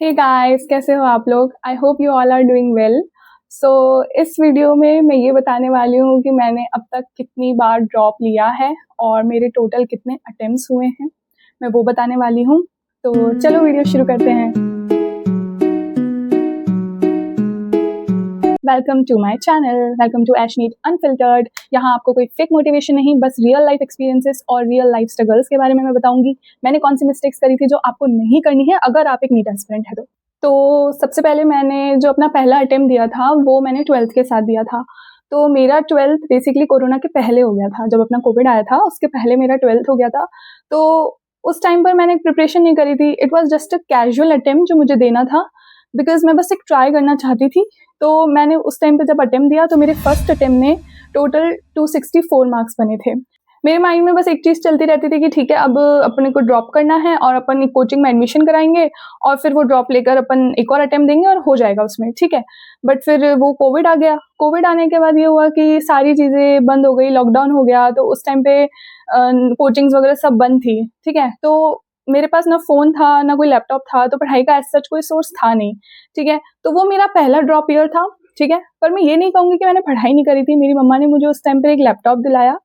Hey guys, कैसे हो आप लोग? I hope you all are doing well. So इस वीडियो में मैं ये बताने वाली हूँ कि मैंने अब तक कितनी बार ड्रॉप लिया है और मेरे टोटल कितने अटेम्प्ट्स हुए हैं, मैं वो बताने वाली हूँ। तो चलो वीडियो शुरू करते हैं। Welcome to my channel, welcome to Ashneet unfiltered. यहाँ आपको कोई फेक मोटिवेशन नहीं, बस रियल लाइफ एक्सपीरियंसेस और रियल लाइफ स्ट्रगल्स के बारे में मैं बताऊंगी। मैंने कौन सी मिस्टेक्स करी थी जो आपको नहीं करनी है अगर आप एक नीट एस्पिरेंट है तो सबसे पहले मैंने जो अपना पहला अटेम्प्ट दिया था वो मैंने 12th के साथ दिया था। तो मेरा 12th बेसिकली कोरोना के पहले हो गया था, जब अपना कोविड आया था उसके पहले मेरा 12th हो गया था। तो उस टाइम पर मैंने प्रिपरेशन नहीं करी थी, it was just a casual attempt जो मुझे देना था, बिकॉज मैं बस एक ट्राई करना चाहती थी। तो मैंने उस टाइम पे जब अटेम्प्ट दिया तो मेरे फर्स्ट अटेम्प्ट में टोटल 264 मार्क्स बने थे। मेरे माइंड में बस एक चीज़ चलती रहती थी कि ठीक है, अब अपने को ड्रॉप करना है और अपन एक कोचिंग में एडमिशन कराएंगे और फिर वो ड्रॉप लेकर अपन एक और अटेम्प्ट देंगे और हो जाएगा उसमें, ठीक है। बट फिर वो कोविड आ गया। कोविड आने के बाद ये हुआ कि सारी चीज़ें बंद हो गई, लॉकडाउन हो गया। तो उस टाइम पे कोचिंग्स वगैरह सब बंद थी, ठीक है। तो मेरे पास ना फ़ोन था ना कोई लैपटॉप था, तो पढ़ाई का एज सच कोई सोर्स था नहीं, ठीक है। तो वो मेरा पहला ड्रॉप ईयर था, ठीक है। पर मैं ये नहीं कहूँगी कि मैंने पढ़ाई नहीं करी थी। मेरी मम्मा ने मुझे उस टाइम पे एक लैपटॉप दिलाया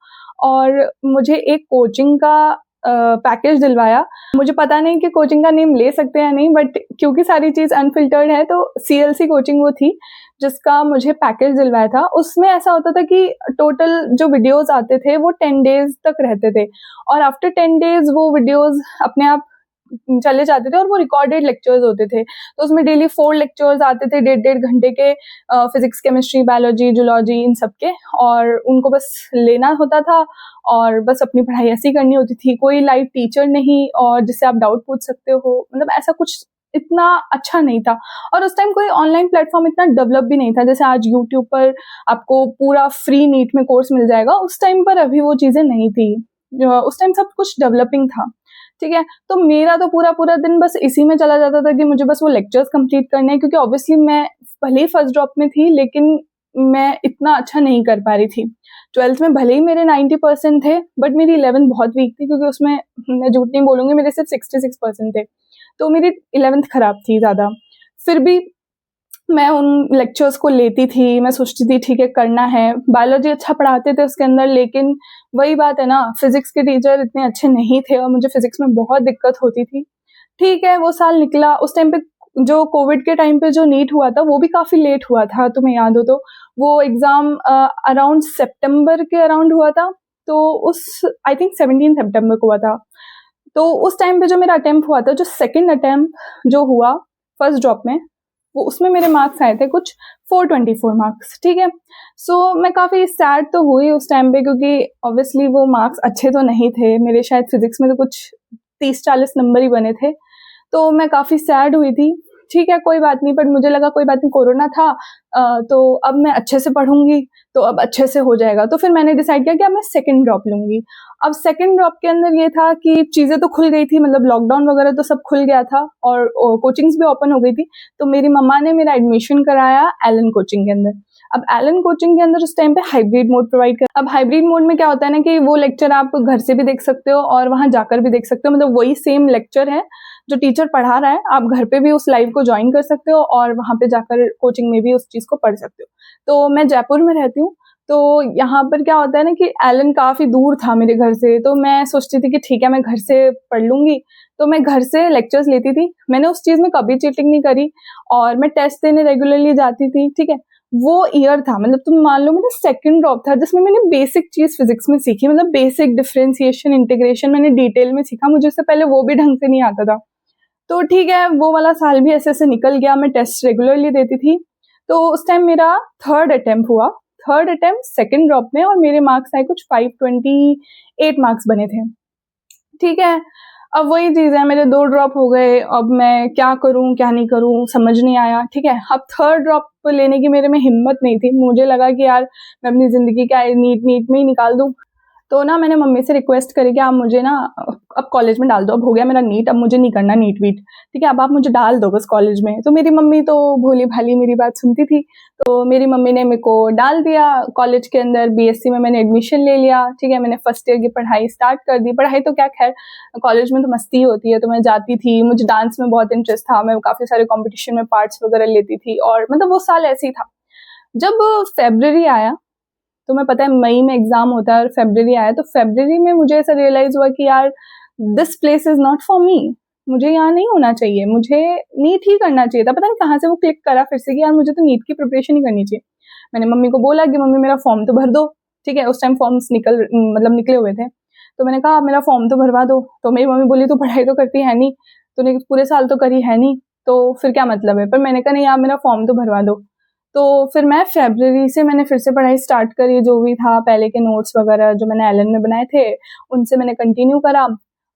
और मुझे एक कोचिंग का पैकेज दिलवाया। मुझे पता नहीं कि कोचिंग का नेम ले सकते हैं या नहीं, बट क्योंकि सारी चीज़ अनफिल्टर्ड है तो CLC कोचिंग वो थी जिसका मुझे पैकेज दिलवाया था। उसमें ऐसा होता था कि टोटल जो वीडियोस आते थे वो 10 डेज तक रहते थे और आफ्टर 10 डेज वो वीडियोस अपने आप चले जाते थे और वो रिकॉर्डेड लेक्चर्स होते थे। तो उसमें डेली 4 लेक्चर्स आते थे, 1.5 घंटे के, फिजिक्स, केमिस्ट्री, बायोलॉजी, जूलॉजी, इन सब के, और उनको बस लेना होता था और बस अपनी पढ़ाई ऐसी करनी होती थी। कोई लाइव टीचर नहीं और जिससे आप डाउट पूछ सकते हो, मतलब ऐसा कुछ इतना अच्छा नहीं था। और उस टाइम कोई ऑनलाइन प्लेटफॉर्म इतना डेवलप भी नहीं था जैसे आज यूट्यूब पर आपको पूरा फ्री नीट में कोर्स मिल जाएगा। उस टाइम पर अभी वो चीज़ें नहीं थी, उस टाइम सब कुछ डेवलपिंग था, ठीक है। तो मेरा तो पूरा पूरा दिन बस इसी में चला जाता था कि मुझे बस वो लेक्चर्स कंप्लीट करने हैं, क्योंकि ऑब्वियसली मैं भले ही फर्स्ट ड्रॉप में थी लेकिन मैं इतना अच्छा नहीं कर पा रही थी। 12th में भले ही मेरे 90% थे, बट मेरी 11th बहुत वीक थी, क्योंकि उसमें मैं झूठ नहीं बोलूँगी मेरे सिर्फ 66% थे। तो मेरी 11th खराब थी ज़्यादा। फिर भी मैं उन लेक्चर्स को लेती थी, मैं सोचती थी ठीक है करना है। बायोलॉजी अच्छा पढ़ाते थे उसके अंदर, लेकिन वही बात है ना, फिजिक्स के टीचर इतने अच्छे नहीं थे और मुझे फिजिक्स में बहुत दिक्कत होती थी। ठीक है, वो साल निकला। उस टाइम पे जो कोविड के टाइम पे जो नीट हुआ था वो भी काफ़ी लेट हुआ था, तुम्हें याद हो तो। वो एग्ज़ाम अराउंड सितंबर के अराउंड हुआ था, तो उस आई थिंक 17 सितंबर को हुआ था। तो उस टाइम पे जो मेरा अटेम्प्ट हुआ था, जो सेकंड अटेम्प्ट जो हुआ फर्स्ट ड्रॉप में, वो उसमें मेरे मार्क्स आए थे कुछ 424 मार्क्स, ठीक है। सो मैं काफ़ी सैड तो हुई उस टाइम पे, क्योंकि ऑब्वियसली वो मार्क्स अच्छे तो नहीं थे मेरे, शायद फिजिक्स में तो कुछ 30-40 नंबर ही बने थे। तो मैं काफ़ी सैड हुई थी। ठीक है, कोई बात नहीं, बट मुझे लगा कोई बात नहीं, कोरोना था, तो अब मैं अच्छे से पढ़ूंगी तो अब अच्छे से हो जाएगा। तो फिर मैंने डिसाइड किया कि अब मैं सेकंड ड्रॉप लूंगी। अब सेकंड ड्रॉप के अंदर ये था कि चीज़ें तो खुल गई थी, मतलब लॉकडाउन वगैरह तो सब खुल गया था और कोचिंग्स भी ओपन हो गई थी। तो मेरी मम्मा ने मेरा एडमिशन कराया एलन कोचिंग के अंदर। अब एलन कोचिंग के अंदर उस टाइम पे हाइब्रिड मोड प्रोवाइड कर। अब हाइब्रिड मोड में क्या होता है ना कि वो लेक्चर आप घर से भी देख सकते हो और वहाँ जाकर भी देख सकते हो, मतलब वही सेम लेक्चर है जो टीचर पढ़ा रहा है, आप घर पे भी उस लाइव को ज्वाइन कर सकते हो और वहाँ पे जाकर कोचिंग में भी उस चीज़ को पढ़ सकते हो। तो मैं जयपुर में रहती हूँ, तो यहाँ पर क्या होता है ना कि एलन काफ़ी दूर था मेरे घर से। तो मैं सोचती थी कि ठीक है मैं घर से पढ़ लूँगी, तो मैं घर से लेक्चर्स लेती थी। मैंने उस चीज़ में कभी चीटिंग नहीं करी और मैं टेस्ट देने रेगुलरली जाती थी, ठीक है। वो ईयर था, मतलब तुम मान लो मेरा सेकंड ड्रॉप था जिसमें मैंने बेसिक चीज़ फिजिक्स में सीखी, मतलब बेसिक डिफरेंशिएशन, इंटीग्रेशन मैंने डिटेल में सीखा। मुझे इससे पहले वो भी ढंग से नहीं आता था। तो ठीक है, वो वाला साल भी ऐसे ऐसे निकल गया, मैं टेस्ट रेगुलरली देती थी। तो उस टाइम मेरा थर्ड अटेम्प्ट हुआ, थर्ड अटेम्प्ट सेकंड ड्रॉप में, और मेरे मार्क्स आए कुछ 528 मार्क्स बने थे, ठीक है। अब वही चीज़ है, मेरे 2 ड्रॉप हो गए, अब मैं क्या करूं क्या नहीं करूं समझ नहीं आया, ठीक है। अब थर्ड ड्रॉप लेने की मेरे में हिम्मत नहीं थी, मुझे लगा कि यार मैं अपनी ज़िंदगी क्या नीट में ही निकाल दूं। तो ना मैंने मम्मी से रिक्वेस्ट करी कि आप मुझे ना अब कॉलेज में डाल दो, अब हो गया मेरा नीट, अब मुझे नहीं करना नीट वीट, ठीक है, अब आप मुझे डाल दो बस कॉलेज में। तो मेरी मम्मी तो भोली भाली मेरी बात सुनती थी, तो मेरी मम्मी ने मेरे को डाल दिया कॉलेज के अंदर। बीएससी में मैंने एडमिशन ले लिया, ठीक है, मैंने फर्स्ट ईयर की पढ़ाई स्टार्ट कर दी। पढ़ाई तो क्या, खैर कॉलेज में तो मस्ती होती है, तो मैं जाती थी, मुझे डांस में बहुत इंटरेस्ट था, मैं काफ़ी सारे कॉम्पिटिशन में पार्ट्स वगैरह लेती थी, और मतलब वो साल ऐसे ही था। जब फेब्रुअरी आया, तो मैं पता है मई में एग्जाम होता है, और फेब्रुअरी आया, तो फेब्रुअरी में मुझे ऐसा रियलाइज हुआ कि यार this place is not for me, मुझे यहाँ नहीं होना चाहिए, मुझे नीट ही करना चाहिए था। पता नहीं कहाँ से वो क्लिक करा फिर से कि यार मुझे तो नीट की प्रिपरेशन ही करनी चाहिए। मैंने मम्मी को बोला कि मम्मी मेरा फॉर्म तो भर दो, ठीक है, उस टाइम फॉर्म्स निकले हुए थे, तो मैंने कहा मेरा फॉर्म तो भरवा दो। तो मेरी मम्मी बोली तू पढ़ाई तो करती है नहीं, तूने पूरे साल तो करी है नहीं, तो फिर क्या मतलब है। पर मैंने कहा नहीं, आप मेरा फॉर्म तो भरवा दो। तो फिर मैं फेब्रुअरी से मैंने फिर से पढ़ाई स्टार्ट करी, जो भी था पहले के नोट्स वगैरह जो मैंने एलन में बनाए थे उनसे मैंने कंटिन्यू करा।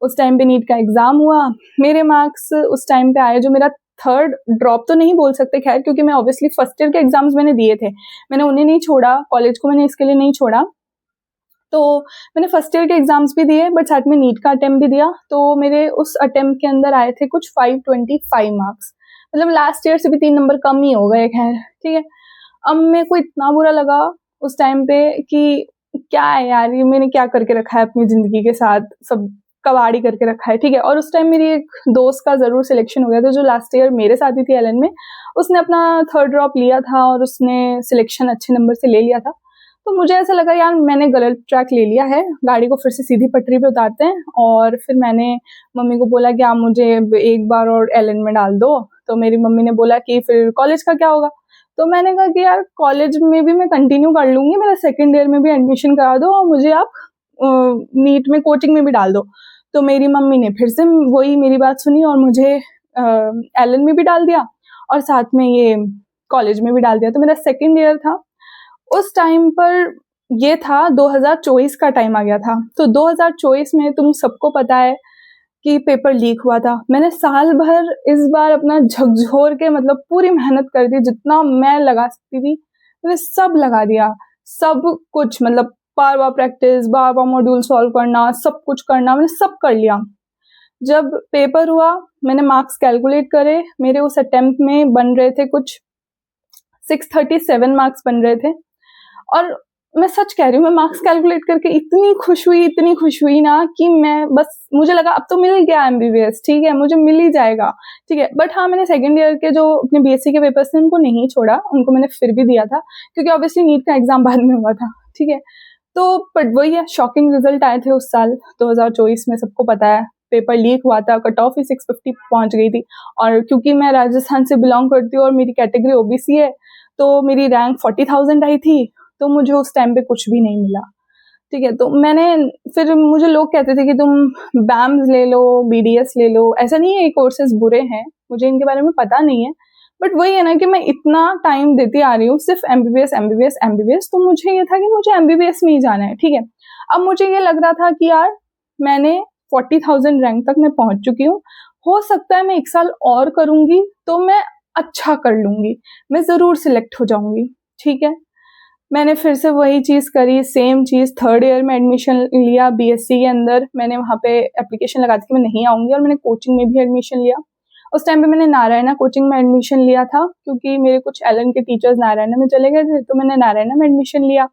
उस टाइम पे नीट का एग्जाम हुआ, मेरे मार्क्स उस टाइम पे आए, जो मेरा थर्ड ड्रॉप तो नहीं बोल सकते खैर, क्योंकि मैं ऑब्वियसली फर्स्ट ईयर के एग्जाम्स मैंने दिए थे, मैंने उन्हें नहीं छोड़ा, कॉलेज को मैंने इसके लिए नहीं छोड़ा। तो मैंने फर्स्ट ईयर के एग्जाम्स भी दिए, बट साथ में नीट का अटेम्प्ट भी दिया। तो मेरे उस अटेम्प्ट के अंदर आए थे कुछ 525 मार्क्स, मतलब लास्ट ईयर से भी 3 नंबर कम ही हो गए, खैर ठीक है। अब मेरे को इतना बुरा लगा उस टाइम पे कि क्या है यार, ये मैंने क्या करके रखा है अपनी जिंदगी के साथ, सब कबाड़ी करके रखा है, ठीक है। और उस टाइम मेरी एक दोस्त का जरूर सिलेक्शन हो गया था, जो लास्ट ईयर मेरे साथ ही थी एलन में, उसने अपना थर्ड ड्रॉप लिया था और उसने सिलेक्शन अच्छे नंबर से ले लिया था। तो मुझे ऐसा लगा यार मैंने गलत ट्रैक ले लिया है, गाड़ी को फिर से सीधी पटरी पे उतारते हैं। और फिर मैंने मम्मी को बोला कि आप मुझे एक बार और एलन में डाल दो। तो मेरी मम्मी ने बोला कि फिर कॉलेज का क्या होगा। तो मैंने कहा कि यार कॉलेज में भी मैं कंटिन्यू कर लूंगी, मेरा सेकेंड ईयर में भी एडमिशन करा दो और मुझे आप नीट में कोचिंग में भी डाल दो। तो मेरी मम्मी ने फिर से वही मेरी बात सुनी और मुझे एलन में भी डाल दिया और साथ में ये कॉलेज में भी डाल दिया। तो मेरा सेकेंड ईयर था उस टाइम पर, ये था 2024 का टाइम आ गया था। तो 2024 में तुम सबको पता है कि पेपर लीक हुआ था। मैंने साल भर इस बार अपना झकझोर के मतलब पूरी मेहनत कर दी, जितना मैं लगा सकती थी मैंने सब लगा दिया, सब कुछ, मतलब बार बार प्रैक्टिस, बार बार मॉड्यूल सॉल्व करना, सब कुछ करना, मैंने सब कर लिया। जब पेपर हुआ मैंने मार्क्स कैलकुलेट करे, मेरे उस अटेम्प्ट में बन रहे थे कुछ 637 मार्क्स बन रहे थे। और मैं सच कह रही हूँ, मैं मार्क्स कैलकुलेट करके इतनी खुश हुई ना कि मैं बस, मुझे लगा अब तो मिल गया एमबीबीएस, ठीक है, मुझे मिल ही जाएगा, ठीक है। बट हाँ, मैंने सेकंड ईयर के जो अपने बीएससी के पेपर्स थे उनको नहीं छोड़ा, उनको मैंने फिर भी दिया था, क्योंकि ऑब्वियसली नीट का एग्जाम बाद में हुआ था, ठीक है। तो बट वही है, शॉकिंग रिजल्ट आए थे उस साल 2024 में, सबको पता है पेपर लीक हुआ था, कट ऑफ ही 650 पहुंच गई थी। और क्योंकि मैं राजस्थान से बिलोंग करती हूँ और मेरी कैटेगरी ओबीसी है, तो मेरी रैंक 40,000 आई थी, तो मुझे उस टाइम पे कुछ भी नहीं मिला, ठीक है। तो मैंने फिर, मुझे लोग कहते थे कि तुम बैम्स ले लो, बीडीएस ले लो, ऐसा नहीं है ये कोर्सेज बुरे हैं, मुझे इनके बारे में पता नहीं है, बट वही है ना कि मैं इतना टाइम देती आ रही हूँ सिर्फ एमबीबीएस, तो मुझे ये था कि मुझे एमबीबीएस में ही जाना है, ठीक है। अब मुझे ये लग रहा था कि यार मैंने 40,000 रैंक तक मैं पहुंच चुकी हूँ, हो सकता है मैं 1 साल और करूंगी तो मैं अच्छा कर लूंगी, मैं जरूर सिलेक्ट हो जाऊंगी, ठीक है। मैंने फिर से वही चीज़ करी, सेम चीज़, थर्ड ईयर में एडमिशन लिया बीएससी के अंदर। मैंने वहाँ पे एप्लीकेशन लगा दी कि मैं नहीं आऊँगी, और मैंने कोचिंग में भी एडमिशन लिया। उस टाइम पे मैंने नारायणा कोचिंग में एडमिशन लिया था, क्योंकि मेरे कुछ एलन के टीचर्स नारायणा में चले गए थे, तो मैंने नारायणा में एडमिशन लिया।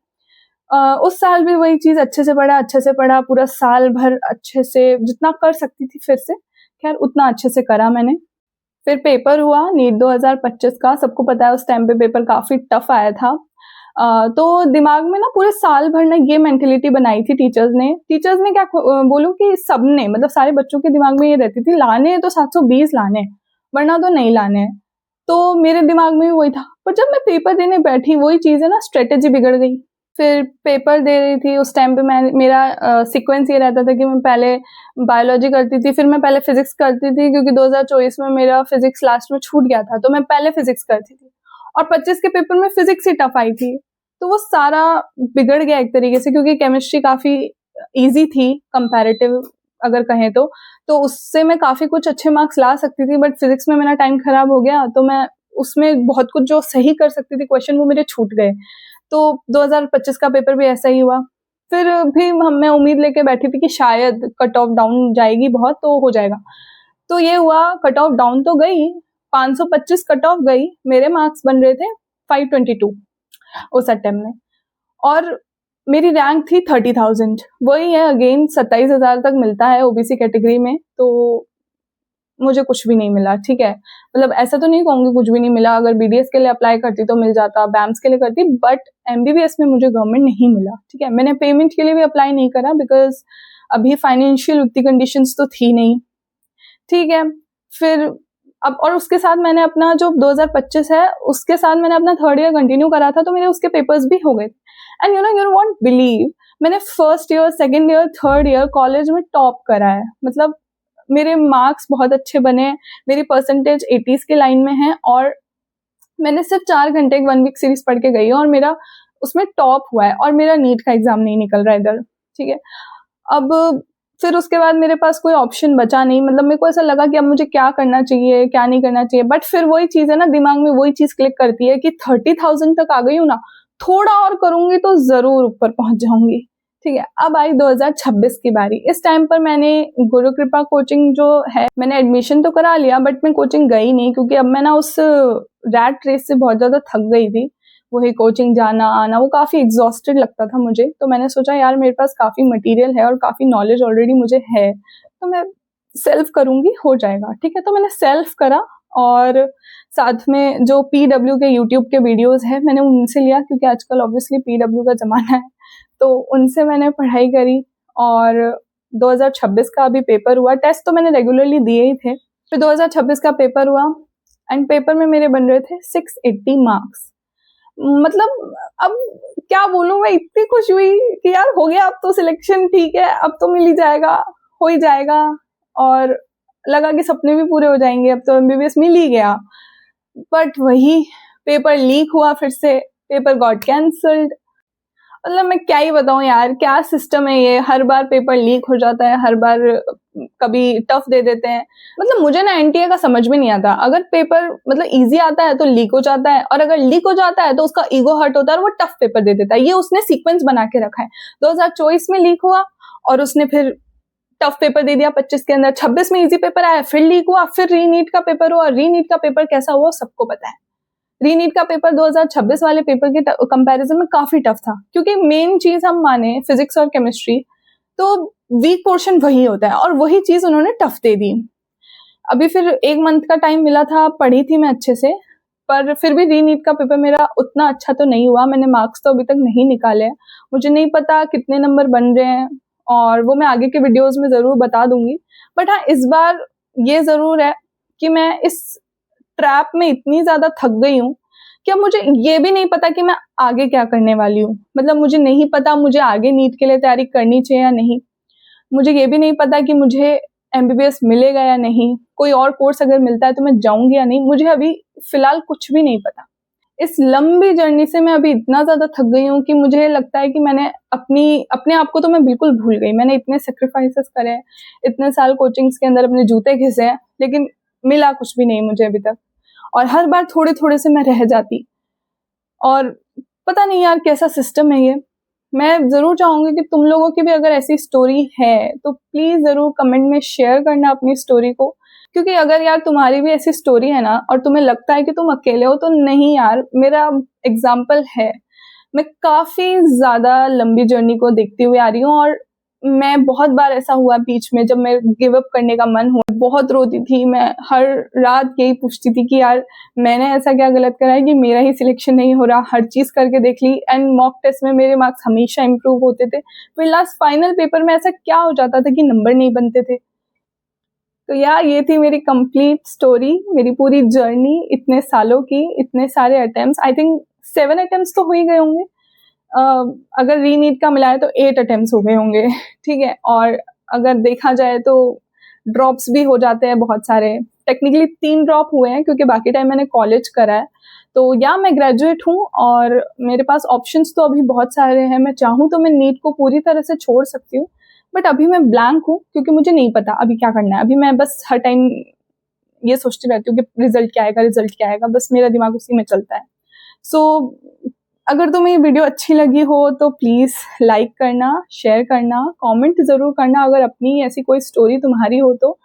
उस साल भी वही चीज़, अच्छे से पढ़ा पूरा साल भर, अच्छे से जितना कर सकती थी फिर से, खैर उतना अच्छे से करा मैंने। फिर पेपर हुआ नीट 2025 का, सबको पता है उस टाइम पे पेपर काफ़ी टफ आया था। तो दिमाग में ना पूरे साल भर ना ये मेंटेलिटी बनाई थी टीचर्स ने क्या बोलूं कि सबने, मतलब सारे बच्चों के दिमाग में ये रहती थी लाने तो 720 लाने, वरना तो नहीं लाने। तो मेरे दिमाग में भी वही था, पर जब मैं पेपर देने बैठी वही चीज़ है ना, स्ट्रेटेजी बिगड़ गई। फिर पेपर दे रही थी उस टाइम पे, मेरा सीक्वेंस ये रहता था कि मैं पहले बायोलॉजी करती थी, फिर मैं पहले फिजिक्स करती थी, क्योंकि 2024 में मेरा फिजिक्स लास्ट में छूट गया था, तो मैं पहले फिजिक्स करती थी, और 25 के पेपर में फिजिक्स ही टफ आई थी। तो वो सारा बिगड़ गया एक तरीके से, क्योंकि केमिस्ट्री काफ़ी इजी थी कंपैरेटिव अगर कहें तो उससे मैं काफ़ी कुछ अच्छे मार्क्स ला सकती थी, बट फिजिक्स में मेरा टाइम खराब हो गया, तो मैं उसमें बहुत कुछ जो सही कर सकती थी क्वेश्चन, वो मेरे छूट गए। तो 2025 का पेपर भी ऐसा ही हुआ। फिर भी मैं उम्मीद लेके बैठी थी कि शायद कट ऑफ डाउन जाएगी बहुत तो हो जाएगा। तो ये हुआ, कट ऑफ डाउन तो गई, 525 कट ऑफ गई, मेरे मार्क्स बन रहे थे 522 उस अटेम्प्ट में, और मेरी रैंक थी 30,000। वही है, अगेन 27,000 तक मिलता है ओबीसी कैटेगरी में, तो मुझे कुछ भी नहीं मिला। ठीक है, मतलब ऐसा तो नहीं कहूँगी कुछ भी नहीं मिला, अगर बीडीएस के लिए अप्लाई करती तो मिल जाता, बैंस के लिए करती, बट एमबीबीएस में मुझे गवर्नमेंट नहीं मिला। ठीक है, मैंने पेमेंट के लिए भी अप्लाई नहीं करा बिकॉज अभी फाइनेंशियल उतनी कंडीशंस तो थी नहीं। ठीक है, फिर अब और उसके साथ मैंने अपना जो 2025 है उसके साथ मैंने अपना थर्ड ईयर कंटिन्यू करा था, तो मेरे उसके पेपर्स भी हो गए। एंड यू वॉन्ट बिलीव, मैंने first year, second year, third year college में टॉप करा है। मतलब मेरे मार्क्स बहुत अच्छे बने, मेरी परसेंटेज 80s के लाइन में है, और मैंने सिर्फ 4 घंटे 1 वीक सीरीज पढ़ के गई और मेरा उसमें टॉप हुआ है, और मेरा नीट का एग्जाम नहीं निकल रहा इधर। ठीक है, अब फिर उसके बाद मेरे पास कोई ऑप्शन बचा नहीं, मतलब मेरे को ऐसा लगा कि अब मुझे क्या करना चाहिए क्या नहीं करना चाहिए, बट फिर वही चीज है ना, दिमाग में वही चीज क्लिक करती है कि 30,000 तक आ गई हूँ ना, थोड़ा और करूंगी तो जरूर ऊपर पहुंच जाऊंगी। ठीक है, अब आई 2026 की बारी। इस टाइम पर मैंने गुरु कृपा कोचिंग जो है, मैंने एडमिशन तो करा लिया, बट मैं कोचिंग गई नहीं, क्योंकि अब मैं ना उस रैट रेस से बहुत ज्यादा थक गई थी। वही कोचिंग जाना आना, वो काफी एग्जॉस्टेड लगता था मुझे। तो मैंने सोचा यार मेरे पास काफी मटेरियल है और काफी नॉलेज ऑलरेडी मुझे है, तो मैं सेल्फ करूंगी, हो जाएगा। ठीक है, तो मैंने सेल्फ करा, और साथ में जो पीडब्ल्यू के यूट्यूब के वीडियोस है मैंने उनसे लिया, क्योंकि आजकल ऑब्वियसली पीडब्ल्यू का जमाना है, तो उनसे मैंने पढ़ाई करी। और 2026 का अभी पेपर हुआ, टेस्ट तो मैंने रेगुलरली दिए ही थे, फिर 2026 का पेपर हुआ, एंड पेपर में मेरे बन रहे थे 680 मार्क्स। मतलब अब क्या बोलूं, मैं इतनी खुश हुई कि यार हो गया अब तो सिलेक्शन, ठीक है अब तो मिल ही जाएगा, हो ही जाएगा, और लगा कि सपने भी पूरे हो जाएंगे, अब तो एमबीबीएस मिल ही गया। बट वही पेपर लीक हुआ, फिर से पेपर गॉट कैंसल्ड। मतलब मैं क्या ही बताऊं यार, क्या सिस्टम है ये, हर बार पेपर लीक हो जाता है, हर बार कभी टफ दे देते हैं। मतलब मुझे ना एनटीए का समझ में नहीं आता, अगर पेपर मतलब इजी आता है तो लीक हो जाता है, और अगर लीक हो जाता है तो उसका ईगो हर्ट होता है और वो टफ पेपर दे देता है। ये उसने सीक्वेंस बना के रखा है। 2024 में लीक हुआ और उसने फिर टफ पेपर दे दिया 25 के अंदर, 26 में इजी पेपर आया, फिर लीक हुआ, फिर रीनीट का पेपर हुआ। रीनीट का पेपर कैसा हुआ सबको पता है। रीनीट का पेपर 2026 वाले पेपर के कंपैरिजन में काफी टफ था, क्योंकि मेन चीज हम माने फिजिक्स और केमिस्ट्री, तो वीक पोर्शन वही होता है, और वही चीज उन्होंने टफ दे दी। अभी फिर 1 मंथ का टाइम मिला था, पढ़ी थी मैं अच्छे से, पर फिर भी रीनीट का पेपर मेरा उतना अच्छा तो नहीं हुआ। मैंने मार्क्स तो अभी तक नहीं निकाले, मुझे नहीं पता कितने नंबर बन रहे हैं, और वो मैं आगे के वीडियोस में जरूर बता दूंगी। बट हाँ, इस बार ये जरूर है कि मैं इस ट्रैप में इतनी ज्यादा थक गई हूँ कि अब मुझे ये भी नहीं पता कि मैं आगे क्या करने वाली हूँ। मतलब मुझे नहीं पता मुझे आगे नीट के लिए तैयारी करनी चाहिए या नहीं, मुझे ये भी नहीं पता कि मुझे एमबीबीएस मिलेगा या नहीं, कोई और कोर्स अगर मिलता है तो मैं जाऊंगी या नहीं, मुझे अभी फिलहाल कुछ भी नहीं पता। इस लंबी जर्नी से मैं अभी इतना ज्यादा थक गई हूँ कि मुझे लगता है कि मैंने अपने आप को तो मैं बिल्कुल भूल गई। मैंने इतने सेक्रीफाइसेस करे हैं, इतने साल कोचिंग्स के अंदर अपने जूते घिसे हैं, लेकिन मिला कुछ भी नहीं मुझे अभी तक, और हर बार थोड़े थोड़े से मैं रह जाती। और पता नहीं यार कैसा सिस्टम है ये। मैं जरूर चाहूंगी कि तुम लोगों की भी अगर ऐसी स्टोरी है तो प्लीज जरूर कमेंट में शेयर करना अपनी स्टोरी को, क्योंकि अगर यार तुम्हारी भी ऐसी स्टोरी है ना और तुम्हें लगता है कि तुम अकेले हो, तो नहीं यार, मेरा एग्जाम्पल है। मैं काफी ज्यादा लंबी जर्नी को देखती हुई आ रही हूँ, और मैं बहुत बार ऐसा हुआ बीच में जब मैं गिव अप करने का मन हुआ, बहुत रोती थी मैं, हर रात यही पूछती थी कि यार मैंने ऐसा क्या गलत करा है कि मेरा ही सिलेक्शन नहीं हो रहा। हर चीज करके देख ली, एंड मॉक टेस्ट में मेरे मार्क्स हमेशा इंप्रूव होते थे, फिर लास्ट फाइनल पेपर में ऐसा क्या हो जाता था कि नंबर नहीं बनते थे। तो यार ये थी मेरी कंप्लीट स्टोरी, मेरी पूरी जर्नी इतने सालों की, इतने सारे अटेम्प्ट्स, आई थिंक 7 अटेम्प्ट्स तो हो ही गए होंगे। अगर रीनीट का मिलाए तो 8 अटेम्प्ट्स हो गए होंगे। ठीक है, और अगर देखा जाए तो ड्रॉप्स भी हो जाते हैं बहुत सारे, टेक्निकली 3 ड्रॉप हुए हैं क्योंकि बाकी टाइम मैंने कॉलेज करा है। तो या मैं ग्रेजुएट हूँ और मेरे पास ऑप्शंस तो अभी बहुत सारे हैं, मैं चाहूँ तो मैं नीट को पूरी तरह से छोड़ सकती हूँ, बट अभी मैं ब्लैंक हूँ क्योंकि मुझे नहीं पता अभी क्या करना है। अभी मैं बस हर टाइम ये सोचती रहती हूँ कि रिजल्ट क्या आएगा, रिजल्ट क्या आएगा, बस मेरा दिमाग उसी में चलता है। सो अगर तुम्हें ये वीडियो अच्छी लगी हो तो प्लीज़ लाइक करना, शेयर करना, कमेंट ज़रूर करना अगर अपनी ऐसी कोई स्टोरी तुम्हारी हो तो,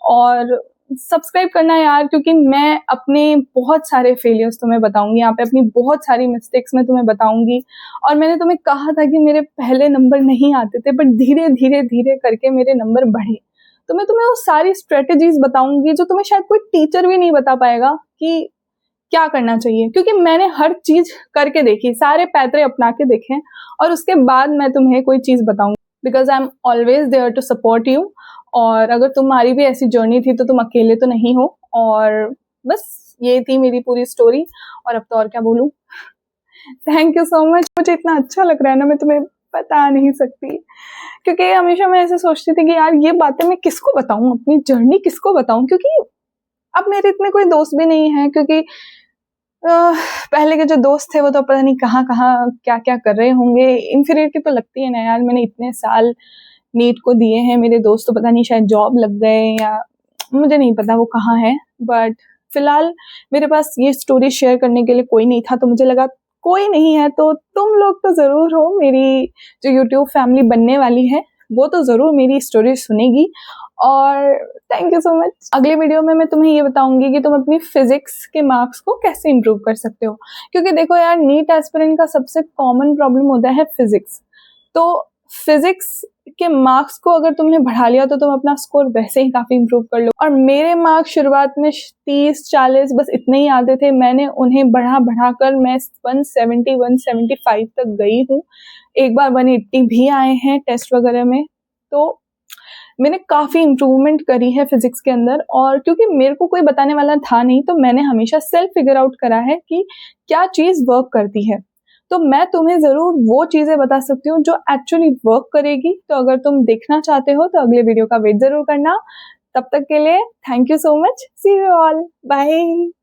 और सब्सक्राइब करना यार, क्योंकि मैं अपने बहुत सारे फेलियर्स तुम्हें बताऊंगी यहाँ पे, अपनी बहुत सारी मिस्टेक्स मैं तुम्हें बताऊंगी। और मैंने तुम्हें कहा था कि मेरे पहले नंबर नहीं आते थे, बट धीरे धीरे धीरे करके मेरे नंबर बढ़े। तो मैं तुम्हें वो सारी स्ट्रेटेजीज बताऊंगी जो तुम्हें शायद कोई टीचर भी नहीं बता पाएगा कि क्या करना चाहिए, क्योंकि मैंने हर चीज करके देखी, सारे पैतरे अपना के देखे, और उसके बाद मैं तुम्हें कोई चीज बताऊंगी, because I am always there to support you. और अगर तुम्हारी भी ऐसी जर्नी थी तो तुम अकेले तो नहीं हो। और बस ये थी मेरी पूरी स्टोरी, और अब तो और क्या बोलूं। Thank you so much. मुझे इतना अच्छा लग रहा है ना, मैं तुम्हें बता नहीं सकती, क्योंकि हमेशा मैं ऐसे सोचती थी कि यार ये बातें मैं किसको बताऊं, अपनी जर्नी किसको बताऊं, क्योंकि अब मेरे इतने कोई दोस्त भी नहीं है, क्योंकि पहले के जो दोस्त थे वो तो पता नहीं कहाँ कहाँ क्या क्या कर रहे होंगे। इन्फीरियरिटी तो लगती है ना यार, मैंने इतने साल नीट को दिए हैं, मेरे दोस्त तो पता नहीं शायद जॉब लग गए या मुझे नहीं पता वो कहाँ है। बट फिलहाल मेरे पास ये स्टोरी शेयर करने के लिए कोई नहीं था, तो मुझे लगा कोई नहीं है तो तुम लोग तो ज़रूर हो, मेरी जो यूट्यूब फैमिली बनने वाली है वो तो ज़रूर मेरी स्टोरी सुनेगी। और थैंक यू सो मच। अगले वीडियो में मैं तुम्हें ये बताऊंगी कि तुम अपनी फिजिक्स के मार्क्स को कैसे इम्प्रूव कर सकते हो, क्योंकि देखो यार नीट एस्पिरेंट का सबसे कॉमन प्रॉब्लम होता है फिजिक्स। तो फिजिक्स के मार्क्स को अगर तुमने बढ़ा लिया तो तुम अपना स्कोर वैसे ही काफी इम्प्रूव कर लो। और मेरे मार्क्स शुरुआत में 30-40 बस इतने ही आते थे, मैंने उन्हें बढ़ा बढ़ा कर मैं 170-175 तक गई हूँ। एक बार 180 भी आए हैं टेस्ट वगैरह में। तो मैंने काफ़ी इम्प्रूवमेंट करी है फिजिक्स के अंदर, और क्योंकि मेरे को कोई बताने वाला था नहीं तो मैंने हमेशा सेल्फ फिगर आउट करा है कि क्या चीज़ वर्क करती है। तो मैं तुम्हें ज़रूर वो चीज़ें बता सकती हूँ जो एक्चुअली वर्क करेगी। तो अगर तुम देखना चाहते हो तो अगले वीडियो का वेट ज़रूर करना। तब तक के लिए thank you so much. See you all, bye.